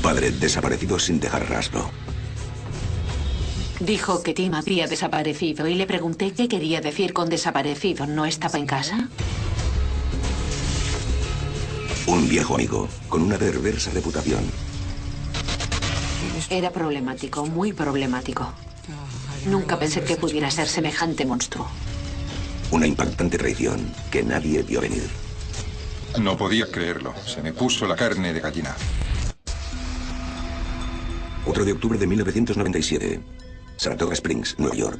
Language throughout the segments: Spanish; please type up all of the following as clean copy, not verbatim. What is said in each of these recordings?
padre desaparecido sin dejar rastro. Dijo que Tim había desaparecido y le pregunté qué quería decir con desaparecido. ¿No estaba en casa? Un viejo amigo con una perversa reputación. Era problemático, muy problemático. Nunca pensé que pudiera ser semejante monstruo. Una impactante traición que nadie vio venir. No podía creerlo. Se me puso la carne de gallina. 4 de octubre de 1997. Saratoga Springs, Nueva York.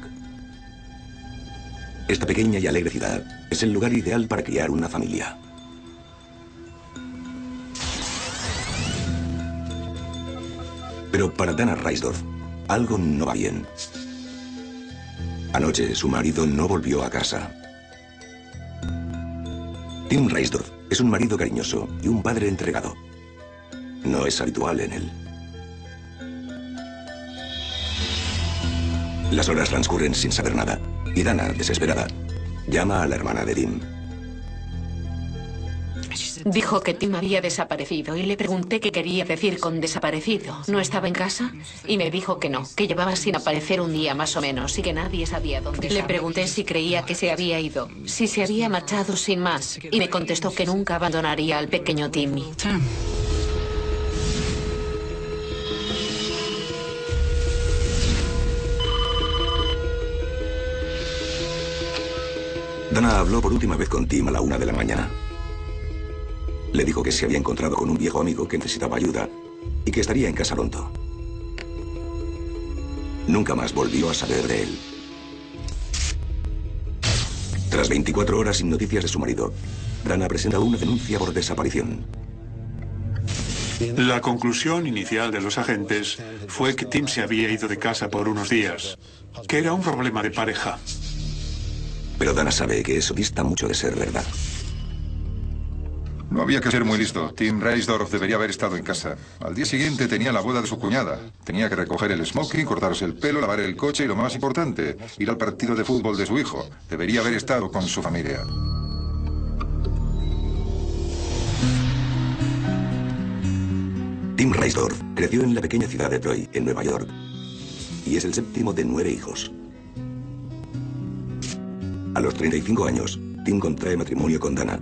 Esta pequeña y alegre ciudad es el lugar ideal para criar una familia. Pero para Dana Reisdorf, algo no va bien. Anoche, su marido no volvió a casa. Tim Reisdorf es un marido cariñoso y un padre entregado. No es habitual en él. Las horas transcurren sin saber nada, y Dana, desesperada, llama a la hermana de Tim. Dijo que Tim había desaparecido y le pregunté qué quería decir con desaparecido. ¿No estaba en casa? Y me dijo que no, que llevaba sin aparecer un día más o menos y que nadie sabía dónde estaba. Le pregunté si creía que se había ido, si se había marchado sin más, y me contestó que nunca abandonaría al pequeño Timmy. Dana habló por última vez con Tim a la 1 de la mañana. Le dijo que se había encontrado con un viejo amigo que necesitaba ayuda y que estaría en casa pronto. Nunca más volvió a saber de él. Tras 24 horas sin noticias de su marido, Dana presenta una denuncia por desaparición. La conclusión inicial de los agentes fue que Tim se había ido de casa por unos días, que era un problema de pareja. Pero Dana sabe que eso dista mucho de ser verdad. No había que ser muy listo. Tim Reisdorf debería haber estado en casa. Al día siguiente tenía la boda de su cuñada. Tenía que recoger el smoking, cortarse el pelo, lavar el coche y, lo más importante, ir al partido de fútbol de su hijo. Debería haber estado con su familia. Tim Reisdorf creció en la pequeña ciudad de Troy, en Nueva York, y es el séptimo de 9 hijos. A los 35 años, Tim contrae matrimonio con Dana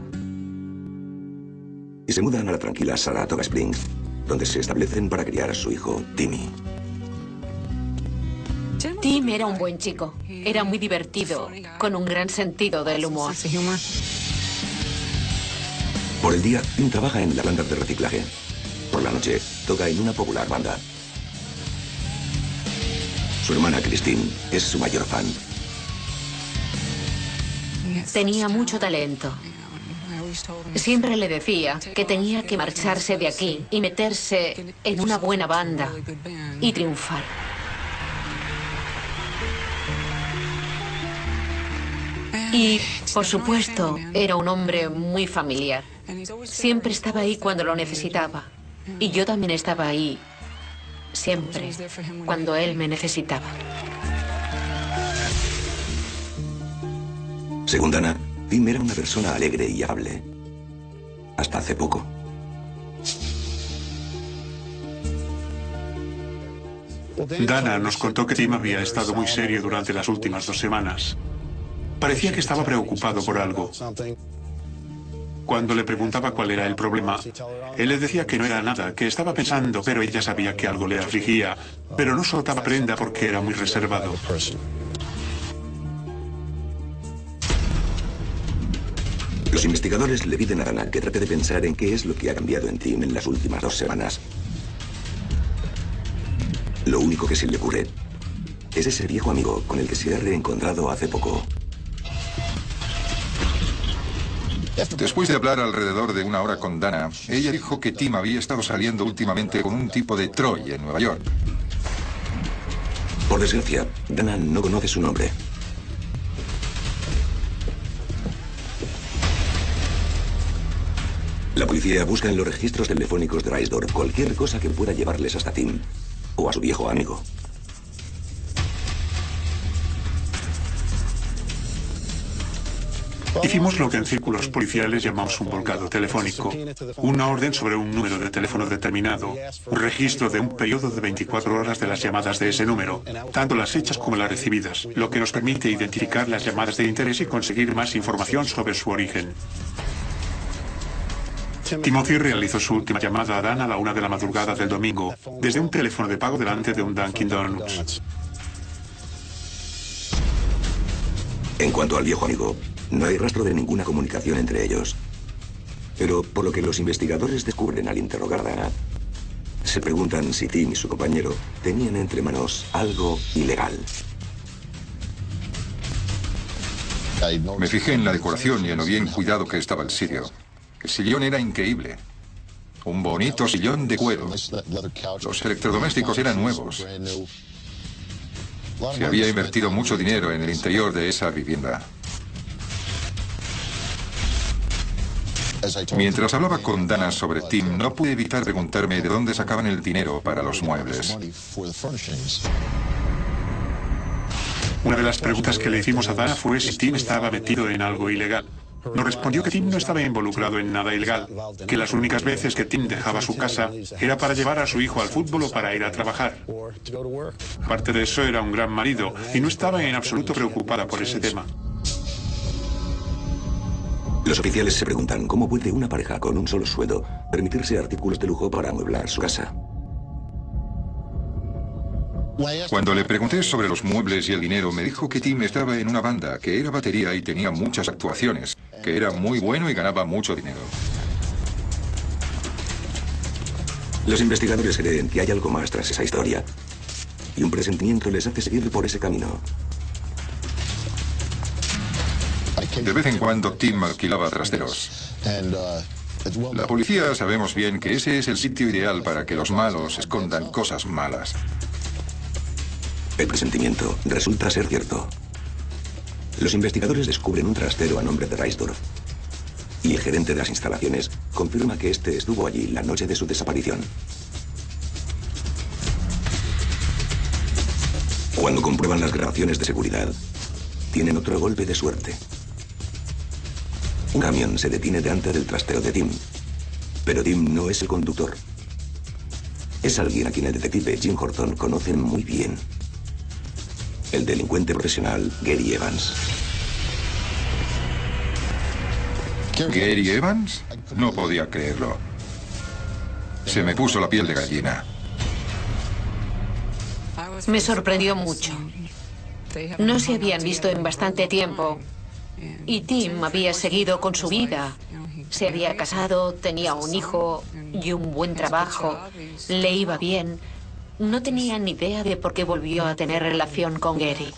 y se mudan a la tranquila Saratoga Springs, donde se establecen para criar a su hijo, Timmy. Tim era un buen chico. Era muy divertido, con un gran sentido del humor. Por el día, Tim trabaja en la planta de reciclaje. Por la noche, toca en una popular banda. Su hermana Christine es su mayor fan. Tenía mucho talento. Siempre le decía que tenía que marcharse de aquí y meterse en una buena banda y triunfar. Y, por supuesto, era un hombre muy familiar. Siempre estaba ahí cuando lo necesitaba. Y yo también estaba ahí, siempre, cuando él me necesitaba. Según Dana, Tim era una persona alegre y afable. Hasta hace poco. Dana nos contó que Tim había estado muy serio durante las últimas 2 semanas. Parecía que estaba preocupado por algo. Cuando le preguntaba cuál era el problema, él le decía que no era nada, que estaba pensando, pero ella sabía que algo le afligía, pero no soltaba prenda porque era muy reservado. Los investigadores le piden a Dana que trate de pensar en qué es lo que ha cambiado en Tim en las últimas 2 semanas. Lo único que se le ocurre es ese viejo amigo con el que se ha reencontrado hace poco. Después de hablar alrededor de 1 hora con Dana, ella dijo que Tim había estado saliendo últimamente con un tipo de Troy en Nueva York. Por desgracia, Dana no conoce su nombre. La policía busca en los registros telefónicos de Reisdorf cualquier cosa que pueda llevarles hasta Tim o a su viejo amigo. Hicimos lo que en círculos policiales llamamos un volcado telefónico, una orden sobre un número de teléfono determinado, un registro de un periodo de 24 horas de las llamadas de ese número, tanto las hechas como las recibidas, lo que nos permite identificar las llamadas de interés y conseguir más información sobre su origen. Timothy realizó su última llamada a Dan a la 1 de la madrugada del domingo, desde un teléfono de pago delante de un Dunkin' Donuts. En cuanto al viejo amigo, no hay rastro de ninguna comunicación entre ellos. Pero por lo que los investigadores descubren al interrogar a Dana, se preguntan si Tim y su compañero tenían entre manos algo ilegal. Me fijé en la decoración y en lo bien cuidado que estaba el sitio. El sillón era increíble. Un bonito sillón de cuero. Los electrodomésticos eran nuevos. Se había invertido mucho dinero en el interior de esa vivienda. Mientras hablaba con Dana sobre Tim, no pude evitar preguntarme de dónde sacaban el dinero para los muebles. Una de las preguntas que le hicimos a Dana fue si Tim estaba metido en algo ilegal. Nos respondió que Tim no estaba involucrado en nada ilegal, que las únicas veces que Tim dejaba su casa era para llevar a su hijo al fútbol o para ir a trabajar. Aparte de eso, era un gran marido y no estaba en absoluto preocupada por ese tema. Los oficiales se preguntan cómo puede una pareja con un solo sueldo permitirse artículos de lujo para amueblar su casa. Cuando le pregunté sobre los muebles y el dinero, me dijo que Tim estaba en una banda, que era batería y tenía muchas actuaciones, que era muy bueno y ganaba mucho dinero. Los investigadores creen que hay algo más tras esa historia, y un presentimiento les hace seguir por ese camino. De vez en cuando Tim alquilaba trasteros. La policía sabemos bien que ese es el sitio ideal para que los malos escondan cosas malas. El presentimiento resulta ser cierto. Los investigadores descubren un trastero a nombre de Reisdorf, y el gerente de las instalaciones confirma que este estuvo allí la noche de su desaparición. Cuando comprueban las grabaciones de seguridad, tienen otro golpe de suerte. Un camión se detiene delante del trastero de Tim, pero Tim no es el conductor. Es alguien a quien el detective Jim Horton conoce muy bien. El delincuente profesional Gary Evans. ¿Gary Evans? No podía creerlo. Se me puso la piel de gallina. Me sorprendió mucho. No se habían visto en bastante tiempo. Y Tim había seguido con su vida. Se había casado, tenía un hijo y un buen trabajo. Le iba bien. No tenía ni idea de por qué volvió a tener relación con Gary.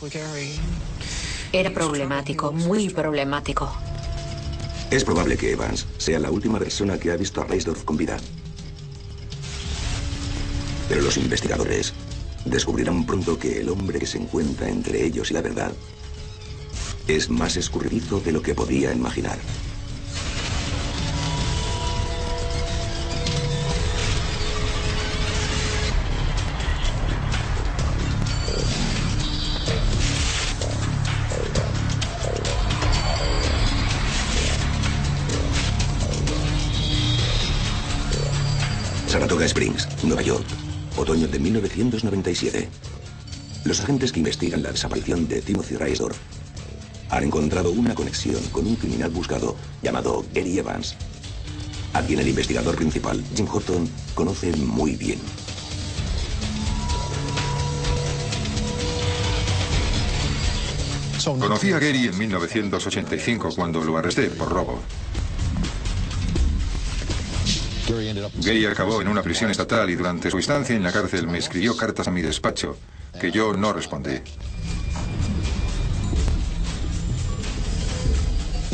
Era problemático, muy problemático. Es probable que Evans sea la última persona que ha visto a Reisdorf con vida. Pero los investigadores descubrirán pronto que el hombre que se encuentra entre ellos y la verdad es más escurridizo de lo que podía imaginar. Saratoga Springs, Nueva York, otoño de 1997. Los agentes que investigan la desaparición de Timothy Reisdorf han encontrado una conexión con un criminal buscado llamado Gary Evans, a quien el investigador principal, Jim Horton, conoce muy bien. Conocí a Gary en 1985 cuando lo arresté por robo. Gary acabó en una prisión estatal y durante su estancia en la cárcel me escribió cartas a mi despacho, que yo no respondí.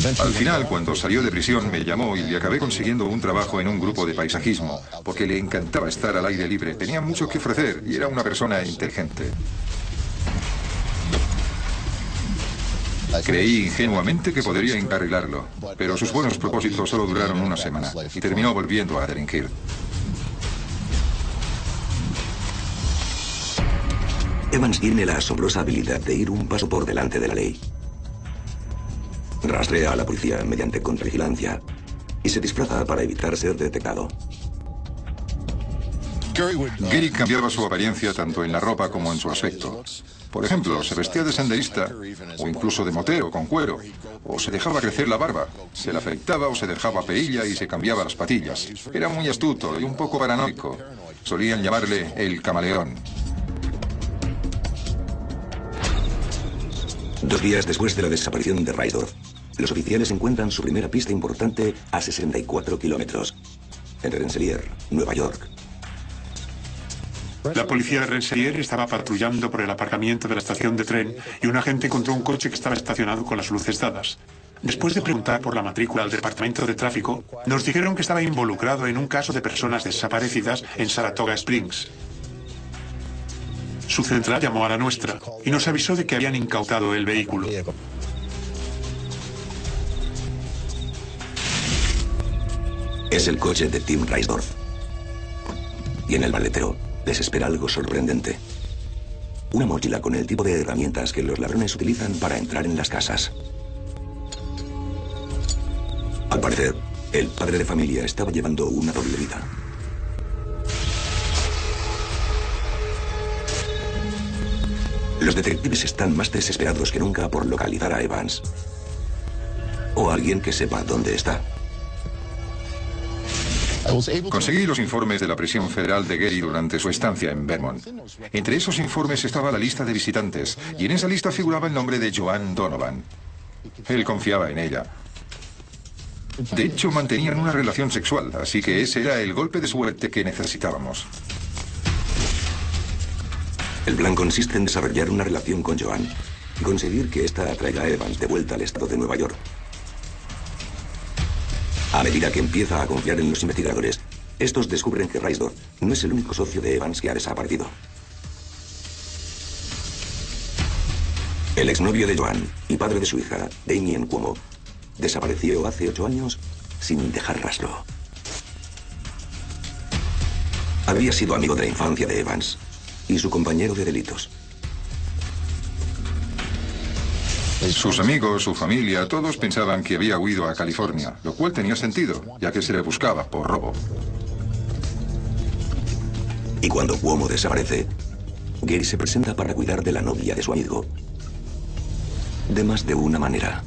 Al final, cuando salió de prisión, me llamó y le acabé consiguiendo un trabajo en un grupo de paisajismo, porque le encantaba estar al aire libre, tenía mucho que ofrecer y era una persona inteligente. Creí ingenuamente que podría encarrilarlo, pero sus buenos propósitos solo duraron una semana y terminó volviendo a delinquir. Evans tiene la asombrosa habilidad de ir un paso por delante de la ley. Rastrea a la policía mediante contravigilancia y se disfraza para evitar ser detectado. Gary cambiaba su apariencia tanto en la ropa como en su aspecto. Por ejemplo, se vestía de senderista, o incluso de motero con cuero, o se dejaba crecer la barba, se la afeitaba o se dejaba perilla y se cambiaba las patillas. Era muy astuto y un poco paranoico. Solían llamarle el camaleón. 2 días después de la desaparición de Raisdorf, los oficiales encuentran su primera pista importante a 64 kilómetros, en Rensselaer, Nueva York. La policía de Rensselaer estaba patrullando por el aparcamiento de la estación de tren y un agente encontró un coche que estaba estacionado con las luces dadas. Después de preguntar por la matrícula al departamento de tráfico, nos dijeron que estaba involucrado en un caso de personas desaparecidas en Saratoga Springs. Su central llamó a la nuestra y nos avisó de que habían incautado el vehículo. Es el coche de Tim Raisdorf. Y en el maletero les espera algo sorprendente. Una mochila con el tipo de herramientas que los ladrones utilizan para entrar en las casas. Al parecer, el padre de familia estaba llevando una doble vida. Los detectives están más desesperados que nunca por localizar a Evans. O a alguien que sepa dónde está. Conseguí los informes de la prisión federal de Gary durante su estancia en Vermont. Entre esos informes estaba la lista de visitantes, y en esa lista figuraba el nombre de Joan Donovan. Él confiaba en ella. De hecho, mantenían una relación sexual, así que ese era el golpe de suerte que necesitábamos. El plan consiste en desarrollar una relación con Joan y conseguir que ésta traiga a Evans de vuelta al estado de Nueva York. A medida que empieza a confiar en los investigadores, estos descubren que Raisdorf no es el único socio de Evans que ha desaparecido. El exnovio de Joan y padre de su hija, Damien Cuomo, desapareció hace 8 años sin dejar rastro. Había sido amigo de la infancia de Evans y su compañero de delitos. Sus amigos, su familia, todos pensaban que había huido a California, lo cual tenía sentido, ya que se le buscaba por robo. Y cuando Cuomo desaparece, Gary se presenta para cuidar de la novia de su amigo. De más de una manera.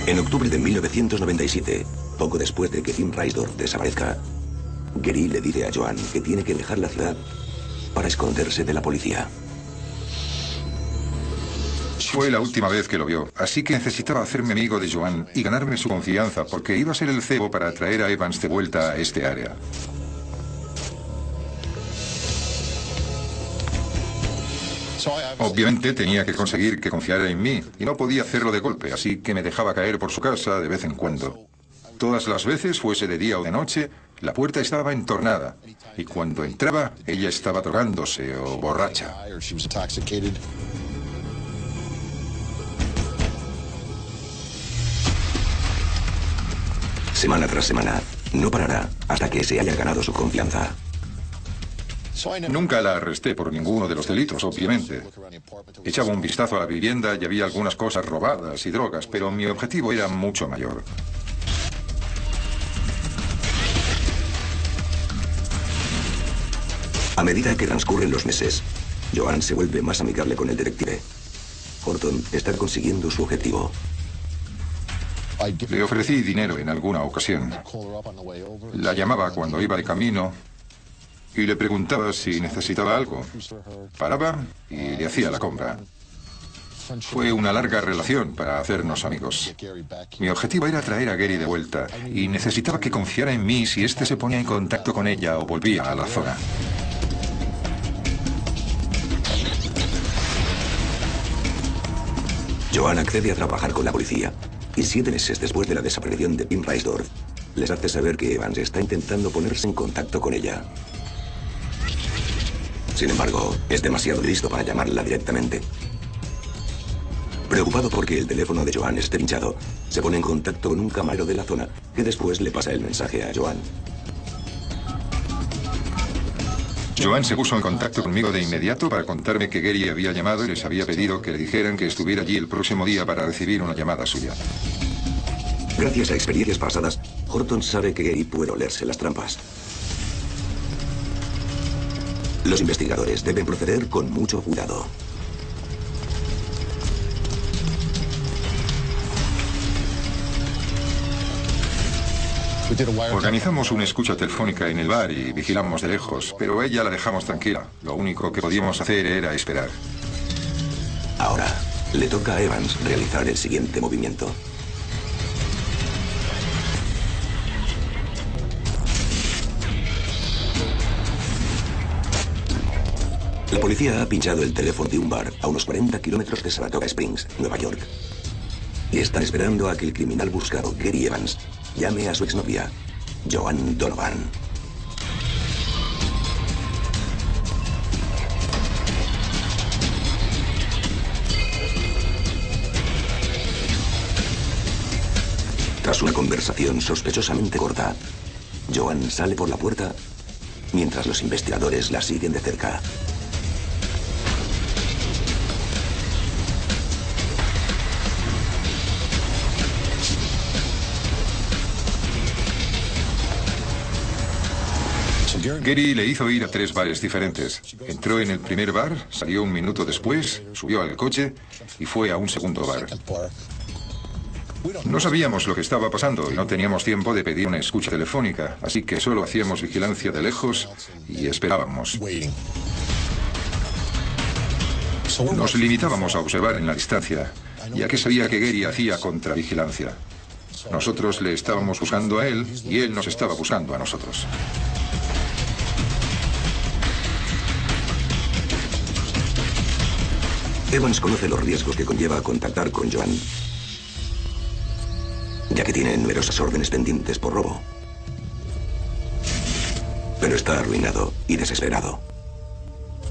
En octubre de 1997, poco después de que Tim Raisdorf desaparezca, Gary le dice a Joan que tiene que dejar la ciudad para esconderse de la policía. Fue la última vez que lo vio, así que necesitaba hacerme amigo de Joan y ganarme su confianza, porque iba a ser el cebo para traer a Evans de vuelta a este área. Obviamente tenía que conseguir que confiara en mí, y no podía hacerlo de golpe, así que me dejaba caer por su casa de vez en cuando. Todas las veces, fuese de día o de noche, la puerta estaba entornada, y cuando entraba, ella estaba drogándose o borracha. Semana tras semana, no parará hasta que se haya ganado su confianza. Nunca la arresté por ninguno de los delitos, obviamente. Echaba un vistazo a la vivienda y había algunas cosas robadas y drogas, pero mi objetivo era mucho mayor. A medida que transcurren los meses, Joan se vuelve más amigable con el detective. Horton está consiguiendo su objetivo. Le ofrecí dinero en alguna ocasión. La llamaba cuando iba de camino y le preguntaba si necesitaba algo. Paraba y le hacía la compra. Fue una larga relación para hacernos amigos. Mi objetivo era traer a Gary de vuelta y necesitaba que confiara en mí si éste se ponía en contacto con ella o volvía a la zona. Joan accede a trabajar con la policía y 7 meses después de la desaparición de Tim Raisdorf, les hace saber que Evans está intentando ponerse en contacto con ella. Sin embargo, es demasiado listo para llamarla directamente. Preocupado porque el teléfono de Joan esté pinchado, se pone en contacto con un camarero de la zona que después le pasa el mensaje a Joan. Joan se puso en contacto conmigo de inmediato para contarme que Gary había llamado y les había pedido que le dijeran que estuviera allí el próximo día para recibir una llamada suya. Gracias a experiencias pasadas, Horton sabe que Gary puede olerse las trampas. Los investigadores deben proceder con mucho cuidado. Organizamos una escucha telefónica en el bar y vigilamos de lejos, pero a ella la dejamos tranquila. Lo único que podíamos hacer era esperar. Ahora, le toca a Evans realizar el siguiente movimiento. La policía ha pinchado el teléfono de un bar a unos 40 kilómetros de Saratoga Springs, Nueva York. Y están esperando a que el criminal buscado, Gary Evans, llame a su exnovia, Joan Donovan. Tras una conversación sospechosamente corta, Joan sale por la puerta mientras los investigadores la siguen de cerca. Gary le hizo ir a 3 bares diferentes. Entró en el primer bar, salió un minuto después, subió al coche y fue a un segundo bar. No sabíamos lo que estaba pasando y no teníamos tiempo de pedir una escucha telefónica, así que solo hacíamos vigilancia de lejos y esperábamos. Nos limitábamos a observar en la distancia, ya que sabía que Gary hacía contravigilancia. Nosotros le estábamos buscando a él y él nos estaba buscando a nosotros. Evans conoce los riesgos que conlleva contactar con Joan, ya que tiene numerosas órdenes pendientes por robo. Pero está arruinado y desesperado.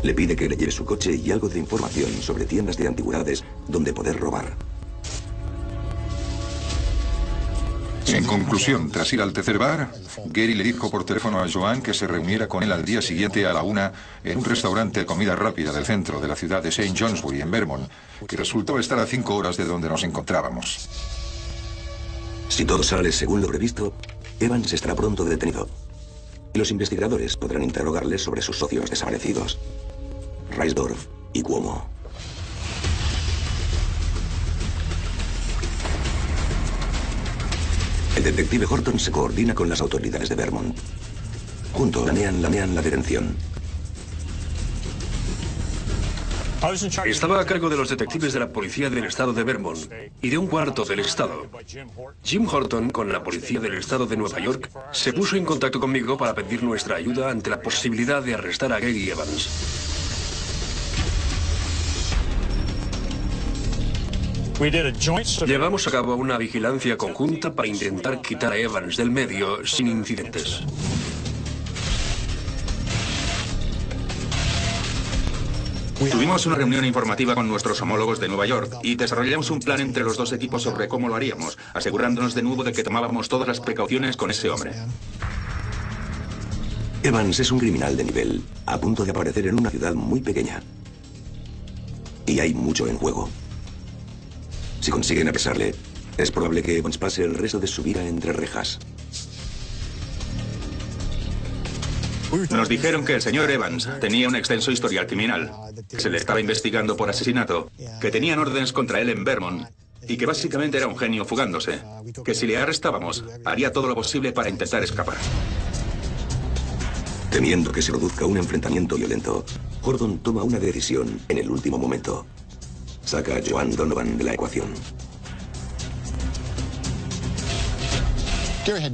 Le pide que le lleve su coche y algo de información sobre tiendas de antigüedades donde poder robar. En conclusión, tras ir al tercer bar, Gary le dijo por teléfono a Joan que se reuniera con él al día siguiente a la 1 en un restaurante de comida rápida del centro de la ciudad de St. Johnsbury, en Vermont, que resultó estar a 5 horas de donde nos encontrábamos. Si todo sale según lo previsto, Evans estará pronto detenido. Y los investigadores podrán interrogarle sobre sus socios desaparecidos, Reisdorf y Cuomo. El detective Horton se coordina con las autoridades de Vermont. Juntos planean la detención. Estaba a cargo de los detectives de la policía del estado de Vermont y de un cuarto del estado. Jim Horton, con la policía del estado de Nueva York, se puso en contacto conmigo para pedir nuestra ayuda ante la posibilidad de arrestar a Gary Evans. Llevamos a cabo una vigilancia conjunta para intentar quitar a Evans del medio sin incidentes. Tuvimos una reunión informativa con nuestros homólogos de Nueva York y desarrollamos un plan entre los dos equipos sobre cómo lo haríamos, asegurándonos de nuevo de que tomábamos todas las precauciones con ese hombre. Evans es un criminal de nivel, a punto de aparecer en una ciudad muy pequeña. Y hay mucho en juego. Si consiguen apresarle, es probable que Evans pase el resto de su vida entre rejas. Nos dijeron que el señor Evans tenía un extenso historial criminal, que se le estaba investigando por asesinato, que tenían órdenes contra él en Vermont y que básicamente era un genio fugándose, que si le arrestábamos, haría todo lo posible para intentar escapar. Temiendo que se produzca un enfrentamiento violento, Horton toma una decisión en el último momento. Saca a Joan Donovan de la ecuación.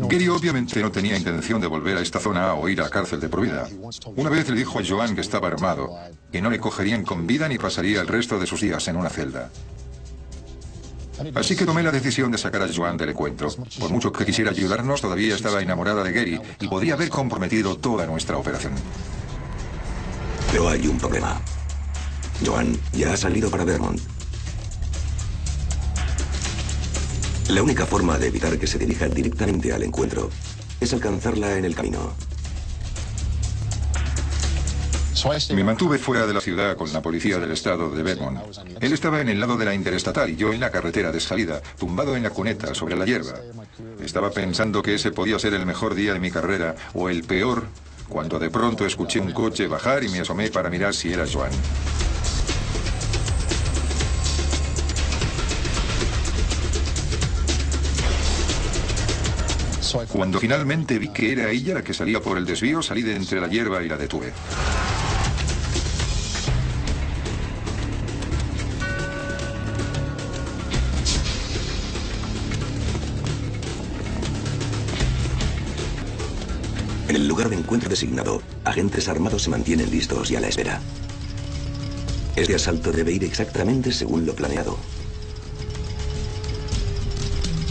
Gary obviamente no tenía intención de volver a esta zona o ir a la cárcel de por vida. Una vez le dijo a Joan que estaba armado, que no le cogerían con vida ni pasaría el resto de sus días en una celda. Así que tomé la decisión de sacar a Joan del encuentro. Por mucho que quisiera ayudarnos, todavía estaba enamorada de Gary y podría haber comprometido toda nuestra operación. Pero hay un problema. Joan ya ha salido para Vermont. La única forma de evitar que se dirija directamente al encuentro es alcanzarla en el camino. Me mantuve fuera de la ciudad con la policía del estado de Vermont. Él estaba en el lado de la interestatal y yo en la carretera de salida, tumbado en la cuneta sobre la hierba. Estaba pensando que ese podía ser el mejor día de mi carrera o el peor, cuando de pronto escuché un coche bajar y me asomé para mirar si era Joan. Cuando finalmente vi que era ella la que salía por el desvío, salí de entre la hierba y la detuve. En el lugar de encuentro designado, agentes armados se mantienen listos y a la espera. Este asalto debe ir exactamente según lo planeado.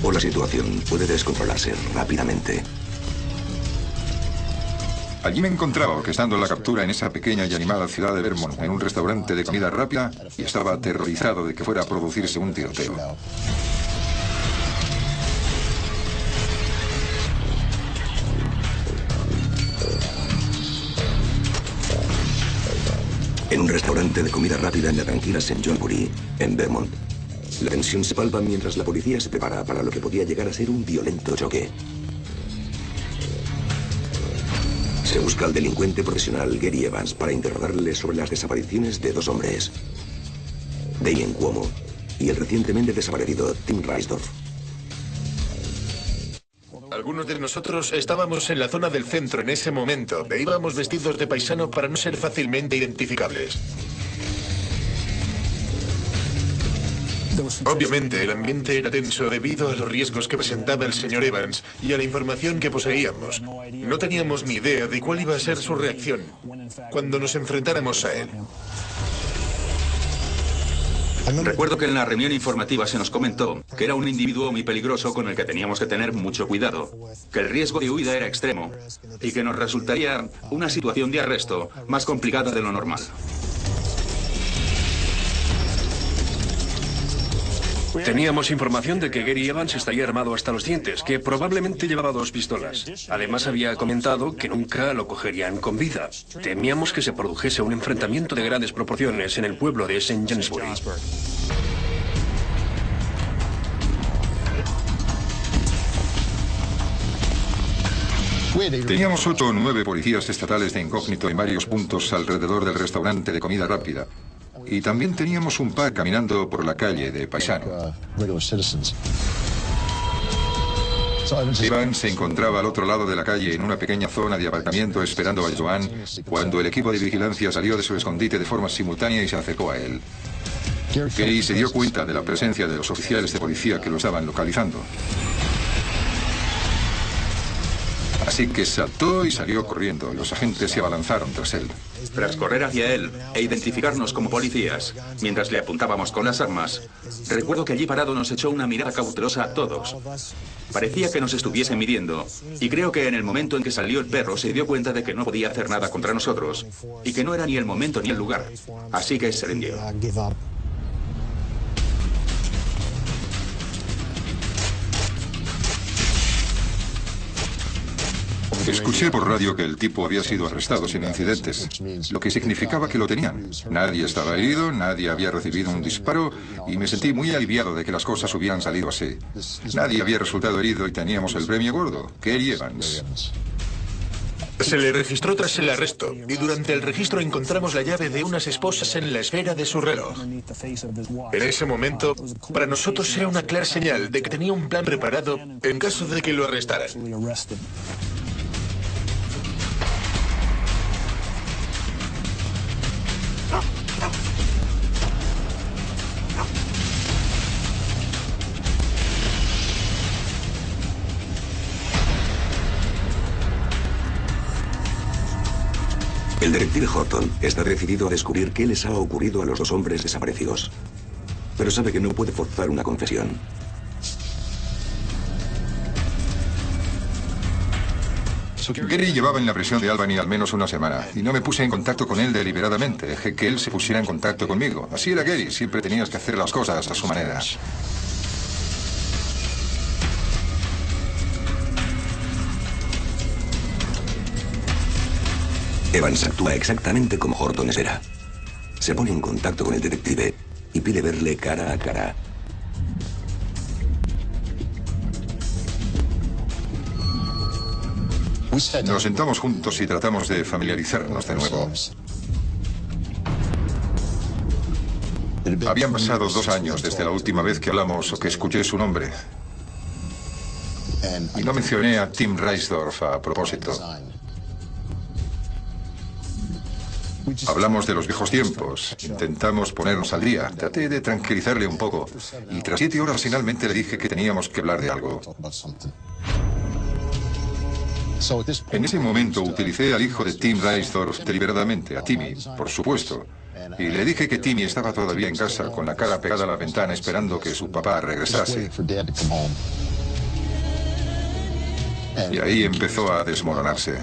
O la situación puede descontrolarse rápidamente. Allí me encontraba orquestando la captura en esa pequeña y animada ciudad de Vermont, en un restaurante de comida rápida, y estaba aterrorizado de que fuera a producirse un tiroteo. En un restaurante de comida rápida en la tranquila St. Johnbury, en Vermont, la tensión se palpa mientras la policía se prepara para lo que podía llegar a ser un violento choque. Se busca al delincuente profesional Gary Evans para interrogarle sobre las desapariciones de dos hombres, Damien Cuomo y el recientemente desaparecido Tim Reisdorf. Algunos de nosotros estábamos en la zona del centro en ese momento e íbamos vestidos de paisano para no ser fácilmente identificables. Obviamente, el ambiente era tenso debido a los riesgos que presentaba el señor Evans y a la información que poseíamos. No teníamos ni idea de cuál iba a ser su reacción cuando nos enfrentáramos a él. Recuerdo que en la reunión informativa se nos comentó que era un individuo muy peligroso con el que teníamos que tener mucho cuidado, que el riesgo de huida era extremo y que nos resultaría una situación de arresto más complicada de lo normal. Teníamos información de que Gary Evans estaría armado hasta los dientes, que probablemente llevaba 2 pistolas. Además había comentado que nunca lo cogerían con vida. Temíamos que se produjese un enfrentamiento de grandes proporciones en el pueblo de St. Johnbury. Teníamos 8 o 9 policías estatales de incógnito en varios puntos alrededor del restaurante de comida rápida. Y también teníamos un par caminando por la calle de paisano. Evans se encontraba al otro lado de la calle en una pequeña zona de aparcamiento esperando a Joan cuando el equipo de vigilancia salió de su escondite de forma simultánea y se acercó a él. Gary se dio cuenta de la presencia de los oficiales de policía que lo estaban localizando. Así que saltó y salió corriendo. Los agentes se abalanzaron tras él. Tras correr hacia él e identificarnos como policías, mientras le apuntábamos con las armas, recuerdo que allí parado nos echó una mirada cautelosa a todos. Parecía que nos estuviese midiendo, y creo que en el momento en que salió el perro se dio cuenta de que no podía hacer nada contra nosotros, y que no era ni el momento ni el lugar. Así que se rindió. Escuché por radio que el tipo había sido arrestado sin incidentes, lo que significaba que lo tenían. Nadie estaba herido, nadie había recibido un disparo y me sentí muy aliviado de que las cosas hubieran salido así. Nadie había resultado herido y teníamos el premio gordo, Gary Evans. Se le registró tras el arresto y durante el registro encontramos la llave de unas esposas en la esfera de su reloj. En ese momento, para nosotros era una clara señal de que tenía un plan preparado en caso de que lo arrestaran. El detective Horton está decidido a descubrir qué les ha ocurrido a los dos hombres desaparecidos. Pero sabe que no puede forzar una confesión. Gary llevaba en la prisión de Albany al menos una semana y no me puse en contacto con él deliberadamente. Dejé que él se pusiera en contacto conmigo. Así era Gary, siempre tenías que hacer las cosas a su manera. Evans actúa exactamente como Horton espera. Se pone en contacto con el detective y pide verle cara a cara. Nos sentamos juntos y tratamos de familiarizarnos de nuevo. Habían pasado 2 años desde la última vez que hablamos o que escuché su nombre. Y no mencioné a Tim Reisdorf a propósito. Hablamos de los viejos tiempos, intentamos ponernos al día, traté de tranquilizarle un poco y tras 7 horas finalmente le dije que teníamos que hablar de algo. En ese momento utilicé al hijo de Tim Reisdorf deliberadamente, a Timmy, por supuesto, y le dije que Timmy estaba todavía en casa con la cara pegada a la ventana esperando que su papá regresase. Y ahí empezó a desmoronarse.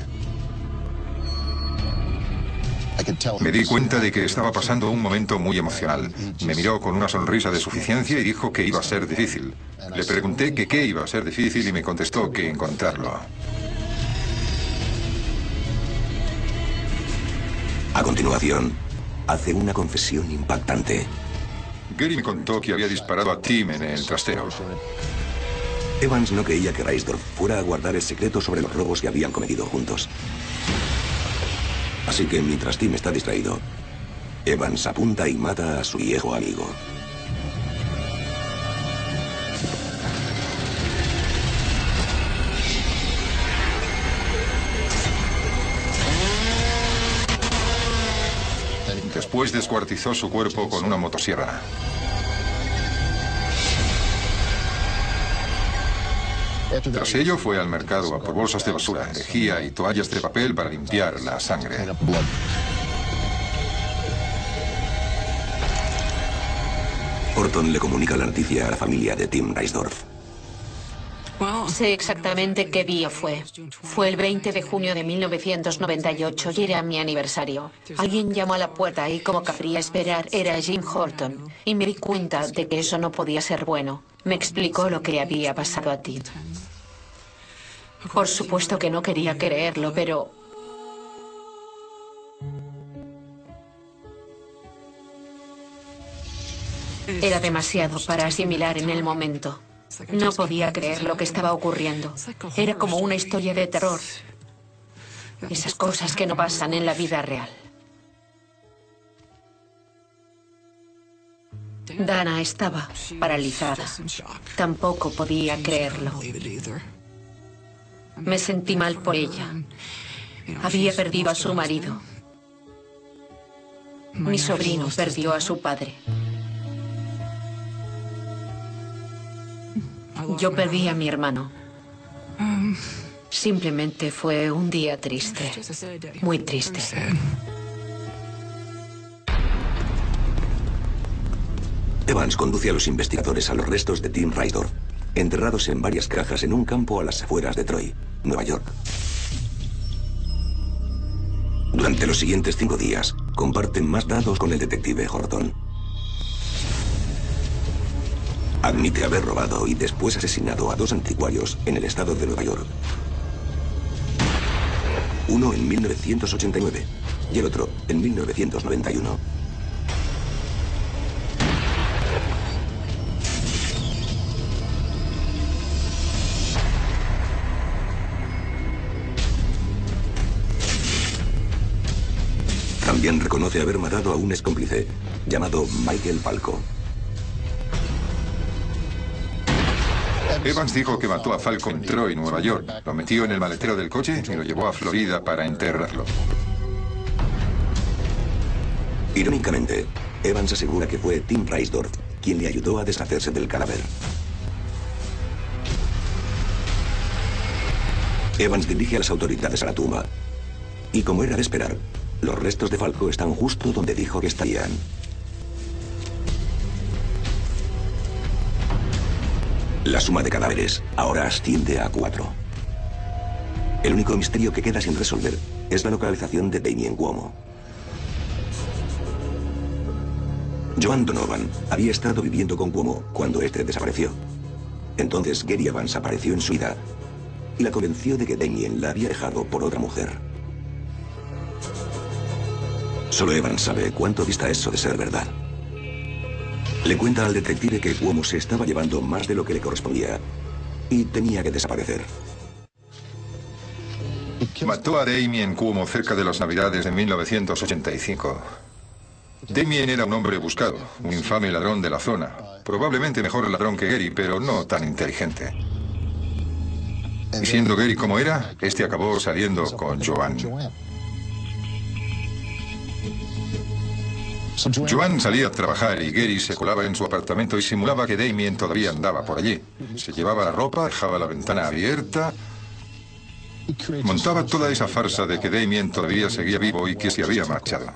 Me di cuenta de que estaba pasando un momento muy emocional. Me miró con una sonrisa de suficiencia y dijo que iba a ser difícil. Le pregunté que qué iba a ser difícil y me contestó que encontrarlo. A continuación, hace una confesión impactante. Gary me contó que había disparado a Tim en el trastero. Evans no creía que Reisdorf fuera a guardar el secreto sobre los robos que habían cometido juntos. Así que mientras Tim está distraído, Evans apunta y mata a su viejo amigo. Después descuartizó su cuerpo con una motosierra. Tras ello fue al mercado a por bolsas de basura, lejía y toallas de papel para limpiar la sangre. Horton le comunica la noticia a la familia de Tim Reisdorf. Sé exactamente qué día fue. Fue el 20 de junio de 1998 y era mi aniversario. Alguien llamó a la puerta y, como cabría esperar, era Jim Horton. Y me di cuenta de que eso no podía ser bueno. Me explicó lo que le había pasado a Tim. Por supuesto que no quería creerlo, pero... era demasiado para asimilar en el momento. No podía creer lo que estaba ocurriendo. Era como una historia de terror. Esas cosas que no pasan en la vida real. Dana estaba paralizada. Tampoco podía creerlo. Me sentí mal por ella. Había perdido a su marido. Mi sobrino perdió a su padre. Yo perdí a mi hermano. Simplemente fue un día triste. Muy triste. Evans conduce a los investigadores a los restos de Tim Reisdorf, enterrados en varias cajas en un campo a las afueras de Troy, Nueva York. Durante los siguientes 5 días, comparten más datos con el detective Horton. Admite haber robado y después asesinado a 2 anticuarios en el estado de Nueva York. Uno en 1989 y el otro en 1991. También reconoce haber matado a un excómplice llamado Michael Falco. Evans dijo que mató a Falco en Troy, Nueva York. Lo metió en el maletero del coche y lo llevó a Florida para enterrarlo. Irónicamente, Evans asegura que fue Tim Reisdorf quien le ayudó a deshacerse del cadáver. Evans dirige a las autoridades a la tumba. Y como era de esperar, los restos de Falco están justo donde dijo que estarían. La suma de cadáveres ahora asciende a 4. El único misterio que queda sin resolver es la localización de Damien Cuomo. Joan Donovan había estado viviendo con Cuomo cuando este desapareció. Entonces Gary Evans apareció en su vida y la convenció de que Damien la había dejado por otra mujer. Solo Evans sabe cuánto dista eso de ser verdad. Le cuenta al detective que Cuomo se estaba llevando más de lo que le correspondía y tenía que desaparecer. Mató a Damien Cuomo cerca de las Navidades de 1985. Damien era un hombre buscado, un infame ladrón de la zona. Probablemente mejor ladrón que Gary, pero no tan inteligente. Y siendo Gary como era, este acabó saliendo con Joan. Joan salía a trabajar y Gary se colaba en su apartamento y simulaba que Damien todavía andaba por allí. Se llevaba la ropa, dejaba la ventana abierta. Montaba toda esa farsa de que Damien todavía seguía vivo y que se había marchado.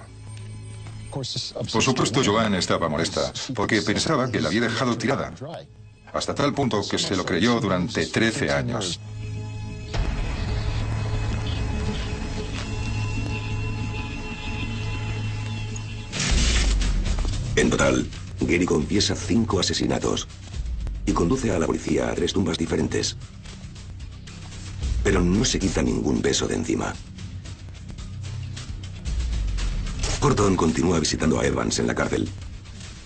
Por supuesto, Joan estaba molesta, porque pensaba que la había dejado tirada. Hasta tal punto que se lo creyó durante 13 años. En total, Gary confiesa 5 asesinatos y conduce a la policía a 3 tumbas diferentes. Pero no se quita ningún beso de encima. Horton continúa visitando a Evans en la cárcel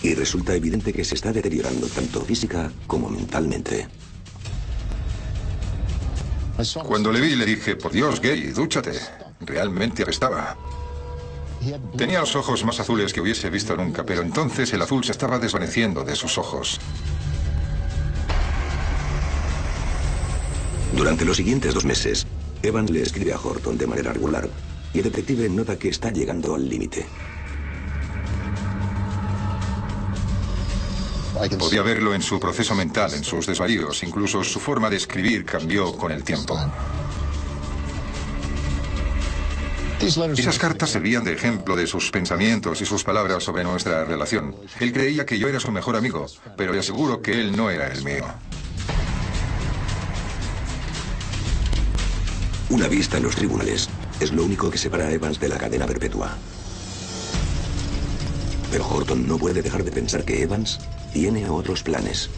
y resulta evidente que se está deteriorando tanto física como mentalmente. Cuando le vi le dije, por Dios, Gary, dúchate. Realmente apestaba. Tenía los ojos más azules que hubiese visto nunca, pero entonces el azul se estaba desvaneciendo de sus ojos. Durante los siguientes 2 meses, Evans le escribe a Horton de manera regular y el detective nota que está llegando al límite. Podía verlo en su proceso mental, en sus desvaríos, incluso su forma de escribir cambió con el tiempo. Esas cartas servían de ejemplo de sus pensamientos y sus palabras sobre nuestra relación. Él creía que yo era su mejor amigo, pero le aseguro que él no era el mío. Una vista en los tribunales es lo único que separa a Evans de la cadena perpetua. Pero Horton no puede dejar de pensar que Evans tiene otros planes.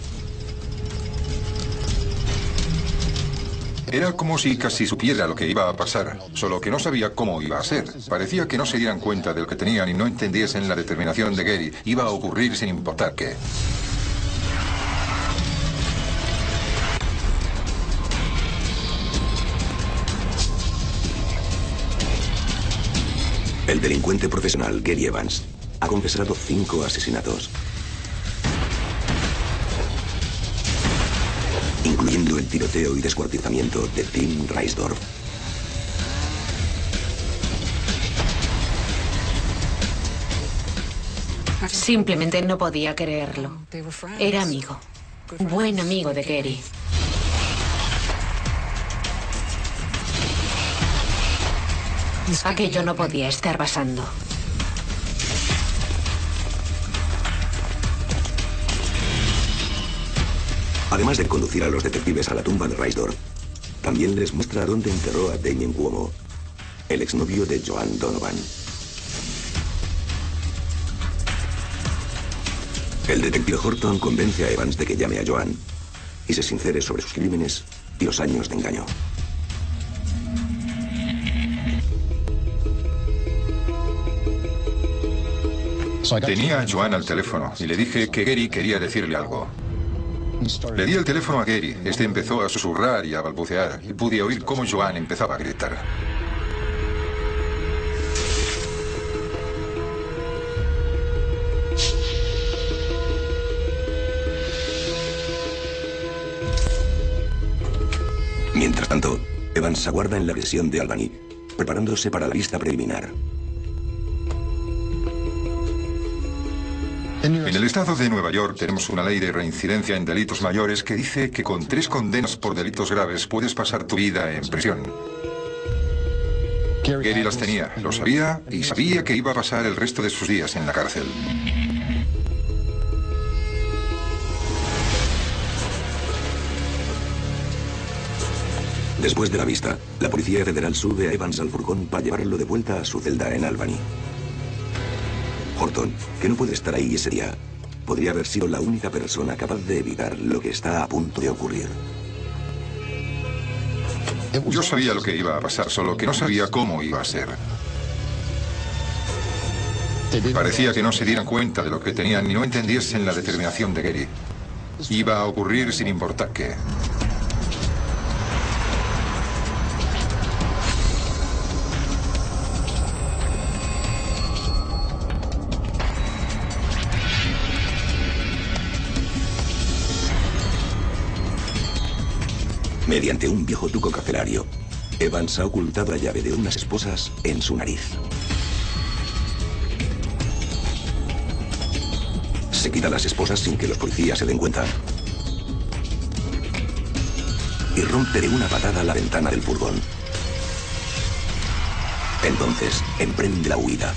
Era como si casi supiera lo que iba a pasar, solo que no sabía cómo iba a ser. Parecía que no se dieran cuenta de lo que tenían y no entendiesen la determinación de Gary. Iba a ocurrir sin importar qué. El delincuente profesional Gary Evans ha confesado 5 asesinatos, incluyendo el tiroteo y descuartizamiento de Tim Reisdorf. Simplemente no podía creerlo. Era amigo. Buen amigo de Gary. Aquello no podía estar pasando. Además de conducir a los detectives a la tumba de Reisdorf, también les muestra dónde enterró a Damien Cuomo, el exnovio de Joan Donovan. El detective Horton convence a Evans de que llame a Joan y se sincere sobre sus crímenes y los años de engaño. Tenía a Joan al teléfono y le dije que Gary quería decirle algo. Le di el teléfono a Gary. Este empezó a susurrar y a balbucear y pude oír cómo Joan empezaba a gritar. Mientras tanto, Evans aguarda en la prisión de Albany, preparándose para la vista preliminar. En el estado de Nueva York tenemos una ley de reincidencia en delitos mayores que dice que con 3 condenas por delitos graves puedes pasar tu vida en prisión. Gary las tenía, lo sabía y sabía que iba a pasar el resto de sus días en la cárcel. Después de la vista, la policía federal sube a Evans al furgón para llevarlo de vuelta a su celda en Albany. Horton, que no puede estar ahí ese día, podría haber sido la única persona capaz de evitar lo que está a punto de ocurrir. Yo sabía lo que iba a pasar, solo que no sabía cómo iba a ser. Parecía que no se dieran cuenta de lo que tenían y no entendiesen la determinación de Gary. Iba a ocurrir sin importar qué. Mediante un viejo truco carcelario, Evans ha ocultado la llave de unas esposas en su nariz. Se quita las esposas sin que los policías se den cuenta. Y rompe de una patada la ventana del furgón. Entonces, emprende la huida.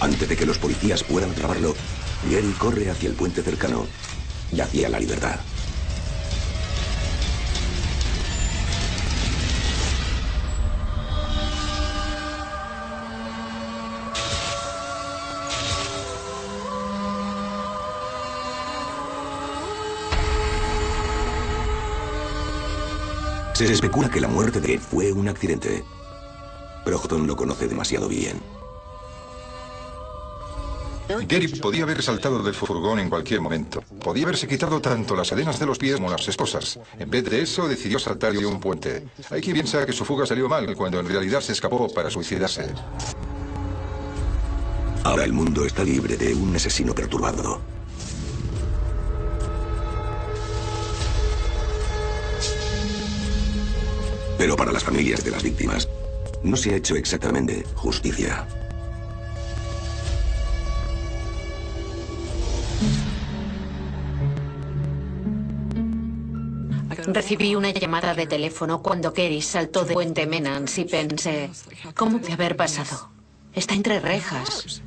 Antes de que los policías puedan atraparlo, Gary corre hacia el puente cercano y hacia la libertad. Se especula que la muerte de Gary fue un accidente, pero Horton lo conoce demasiado bien. Gary podía haber saltado del furgón en cualquier momento. Podía haberse quitado tanto las cadenas de los pies como las esposas. En vez de eso, decidió saltar de un puente. Hay quien piensa que su fuga salió mal, cuando en realidad se escapó para suicidarse. Ahora el mundo está libre de un asesino perturbado. Pero para las familias de las víctimas, no se ha hecho exactamente justicia. Recibí una llamada de teléfono cuando Gary saltó de Puente Menans y pensé, ¿cómo puede haber pasado? Está entre rejas.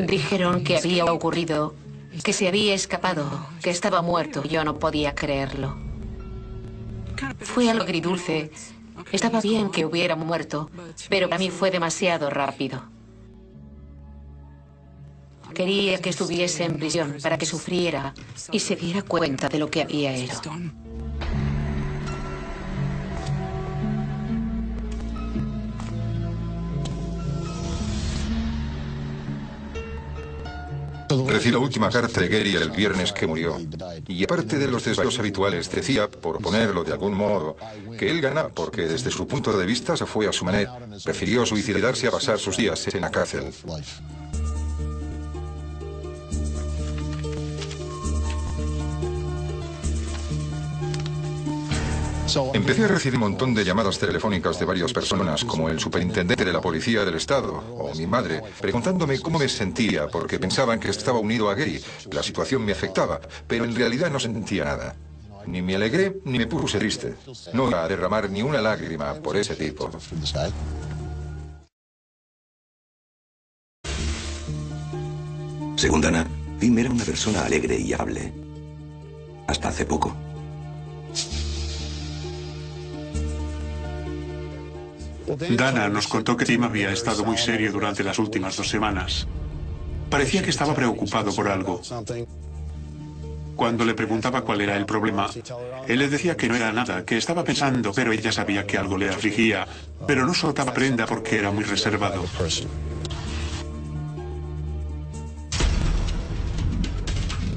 Dijeron que había ocurrido, que se había escapado, que estaba muerto. Yo no podía creerlo. Fue algo agridulce. Estaba bien que hubiera muerto, pero para mí fue demasiado rápido. Quería que estuviese en prisión para que sufriera y se diera cuenta de lo que había hecho. Recibí la última carta de Gary el viernes que murió. Y aparte de los desvaríos habituales, decía, por ponerlo de algún modo, que él gana porque desde su punto de vista se fue a su manera. Prefirió suicidarse a pasar sus días en la cárcel. Empecé a recibir un montón de llamadas telefónicas de varias personas, como el superintendente de la policía del estado, o mi madre, preguntándome cómo me sentía, porque pensaban que estaba unido a Gary. La situación me afectaba, pero en realidad no sentía nada. Ni me alegré, ni me puse triste. No iba a derramar ni una lágrima por ese tipo. Según Dana, Tim era una persona alegre y amable. Hasta hace poco. Dana nos contó que Tim había estado muy serio durante las últimas 2 semanas. Parecía que estaba preocupado por algo. Cuando le preguntaba cuál era el problema, él le decía que no era nada, que estaba pensando, pero ella sabía que algo le afligía, pero no soltaba prenda porque era muy reservado.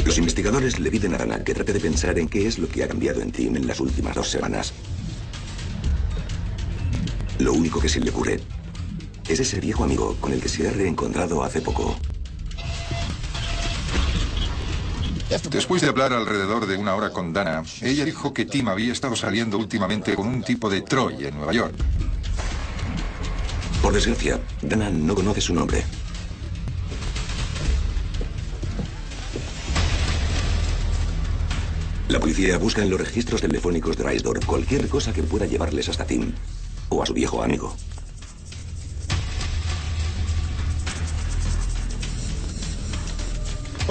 Los investigadores le piden a Dana que trate de pensar en qué es lo que ha cambiado en Tim en las últimas 2 semanas. Lo único que se le ocurre es ese viejo amigo con el que se ha reencontrado hace poco. Después de hablar alrededor de 1 hora con Dana, ella dijo que Tim había estado saliendo últimamente con un tipo de Troy en Nueva York. Por desgracia, Dana no conoce su nombre. La policía busca en los registros telefónicos de Raisdorf cualquier cosa que pueda llevarles hasta Tim o a su viejo amigo.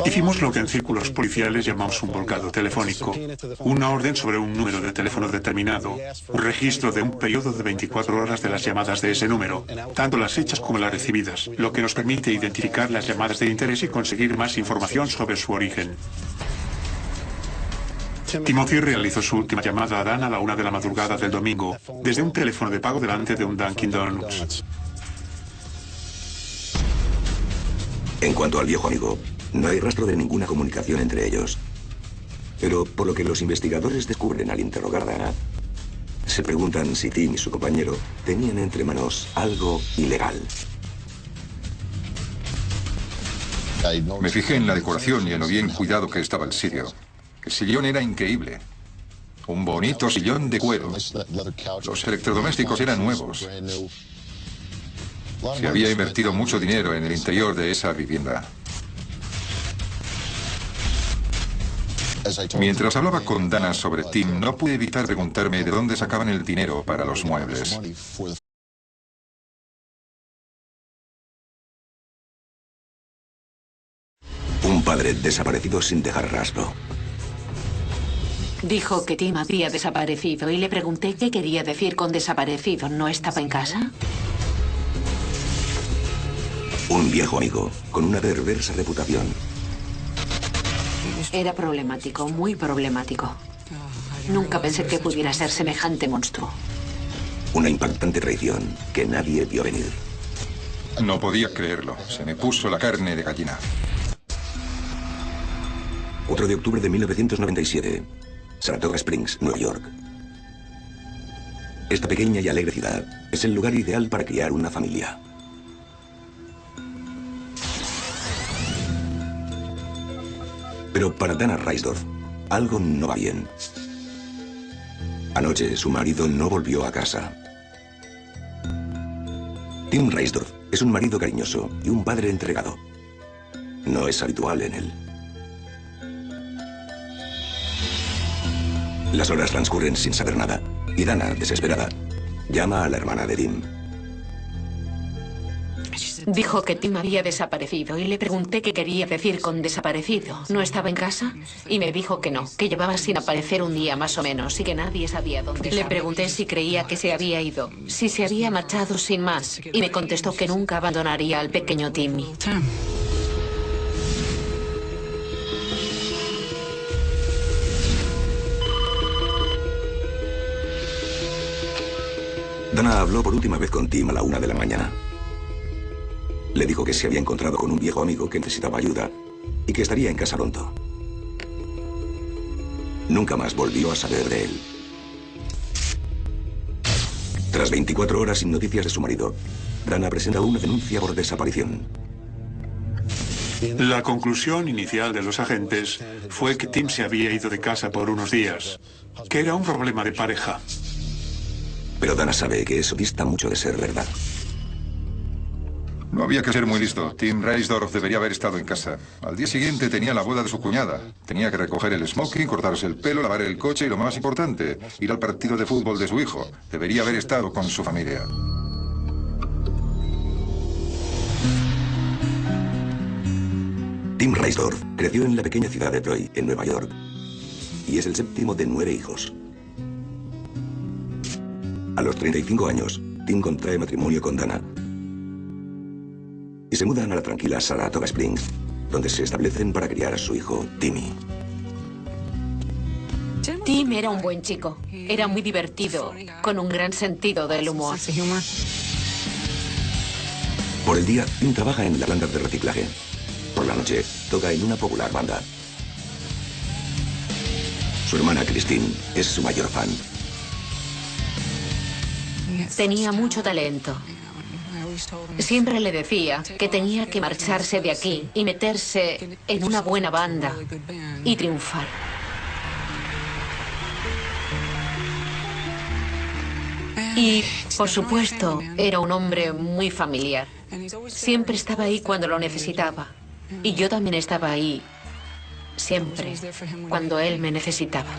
Hicimos lo que en círculos policiales llamamos un volcado telefónico, una orden sobre un número de teléfono determinado, un registro de un periodo de 24 horas de las llamadas de ese número, tanto las hechas como las recibidas, lo que nos permite identificar las llamadas de interés y conseguir más información sobre su origen. Timothy realizó su última llamada a Dan a la 1 de la madrugada del domingo, desde un teléfono de pago delante de un Dunkin' Donuts. En cuanto al viejo amigo, no hay rastro de ninguna comunicación entre ellos. Pero por lo que los investigadores descubren al interrogar a Dana, se preguntan si Tim y su compañero tenían entre manos algo ilegal. Me fijé en la decoración y en lo bien cuidado que estaba el sitio. El sillón era increíble. Un bonito sillón de cuero. Los electrodomésticos eran nuevos. Se había invertido mucho dinero en el interior de esa vivienda. Mientras hablaba con Dana sobre Tim, no pude evitar preguntarme de dónde sacaban el dinero para los muebles. Un padre desaparecido sin dejar rastro. Dijo que Tim había desaparecido y le pregunté qué quería decir con desaparecido. ¿No estaba en casa? Un viejo amigo con una perversa reputación. Era problemático, muy problemático. Nunca pensé que pudiera ser semejante monstruo. Una impactante traición que nadie vio venir. No podía creerlo. Se me puso la carne de gallina. 4 de octubre de 1997. Saratoga Springs, Nueva York. Esta pequeña y alegre ciudad es el lugar ideal para criar una familia. Pero para Dana Reisdorf, algo no va bien. Anoche su marido no volvió a casa. Tim Reisdorf es un marido cariñoso y un padre entregado. No es habitual en él. Las horas transcurren sin saber nada, y Dana, desesperada, llama a la hermana de Tim. Dijo que Tim había desaparecido y le pregunté qué quería decir con desaparecido. ¿No estaba en casa? Y me dijo que no, que llevaba sin aparecer un día más o menos y que nadie sabía dónde estaba. Le pregunté si creía que se había ido, si se había marchado sin más, y me contestó que nunca abandonaría al pequeño Timmy. Dana habló por última vez con Tim a la 1 de la mañana. Le dijo que se había encontrado con un viejo amigo que necesitaba ayuda y que estaría en casa pronto. Nunca más volvió a saber de él. Tras 24 horas sin noticias de su marido, Dana presenta una denuncia por desaparición. La conclusión inicial de los agentes fue que Tim se había ido de casa por unos días, que era un problema de pareja. Pero Dana sabe que eso dista mucho de ser verdad. No había que ser muy listo. Tim Reisdorf debería haber estado en casa. Al día siguiente tenía la boda de su cuñada. Tenía que recoger el smoking, cortarse el pelo, lavar el coche y lo más importante, ir al partido de fútbol de su hijo. Debería haber estado con su familia. Tim Reisdorf creció en la pequeña ciudad de Troy, en Nueva York, y es el séptimo de 9 hijos. A los 35 años, Tim contrae matrimonio con Dana y se mudan a la tranquila Saratoga Springs, donde se establecen para criar a su hijo, Timmy. Tim era un buen chico. Era muy divertido, con un gran sentido del humor. Por el día, Tim trabaja en la planta de reciclaje. Por la noche, toca en una popular banda. Su hermana Christine es su mayor fan. Tenía mucho talento. Siempre le decía que tenía que marcharse de aquí y meterse en una buena banda y triunfar. Y, por supuesto, era un hombre muy familiar. Siempre estaba ahí cuando lo necesitaba. Y yo también estaba ahí, siempre, cuando él me necesitaba.